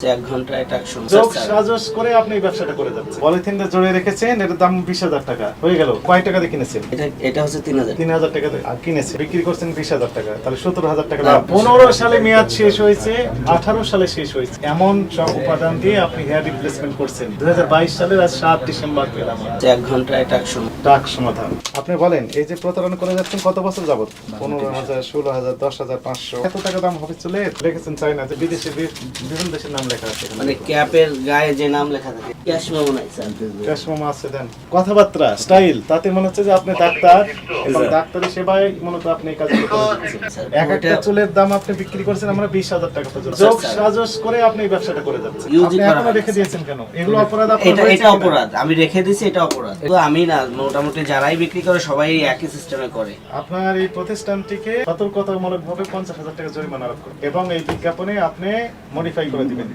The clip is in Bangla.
1 ঘন্টায় টাকা যোগ সাজস করে আপনি এই ব্যবসাটা করে যাচ্ছেন। পলিথিনটা জড়িয়ে রেখেছেন, এর দাম 20,000 টাকা হয়ে গেল। কয় টাকা দিয়ে কিনেছেন? এটা হচ্ছে 3000 3,000 টাকা দিয়ে কিনেছে, বিক্রি করছেন 20,000 টাকা, তাহলে 17,000 টাকা লাভ। 15 সালে মেয়াদ শেষ হয়েছে, 18 সালে শেষ হয়েছে। এমন সব উপাদান দিয়ে আপনি হেয়ার রিপ্লেসমেন্ট করছেন। 2022 সালের আজ 7 ডিসেম্বর পেলাম 1 ঘন্টায় টাকা টাক সমাধান। আপনি বলেন, এই যে প্রতারণা করে যাচ্ছেন কত বছর যাবত? 15,000, 16,000, 10,500 এত টাকা দাম হবে চলে রেখেছেন। চাই না যে বিদেশে বিভিন্ন দেশের নাম লেখা আছে, মানে ক্যাপের গায়ে যে নাম লেখা থাকে ক্যাশ মেমো নাই স্যার। ক্যাশ মেমো আছে। দেন কথাবার্তা স্টাইল, তাতে মনে হচ্ছে যে আপনি ডাক্তার এবং ডাক্তারি সেবায় মূলত আপনি এই কাজগুলো করে দিচ্ছেন। এক একটা চুলের দাম আপনি বিক্রি করছেন আমরা 20,000 টাকা পর্যন্ত। যোগ সাজস করে আপনি এই ব্যবসাটা করে যাচ্ছেন। আপনি এখনো রেখে দিয়েছেন কেন? এগুলো অপরাধ। এটা অপরাধ, আমি রেখে দিয়েছি, এটা অপরাধ। তো আমি না, মোটামুটি যারাই বিক্রি করে সবাই একই সিস্টেমে করে। আপনার এই প্রতিষ্ঠানটিকে সতর্কতামূলকভাবে 50,000 টাকা জরিমানা আরোপ করুন এবং এই বিজ্ঞাপনে আপনি মডিফাই করে দিবেন।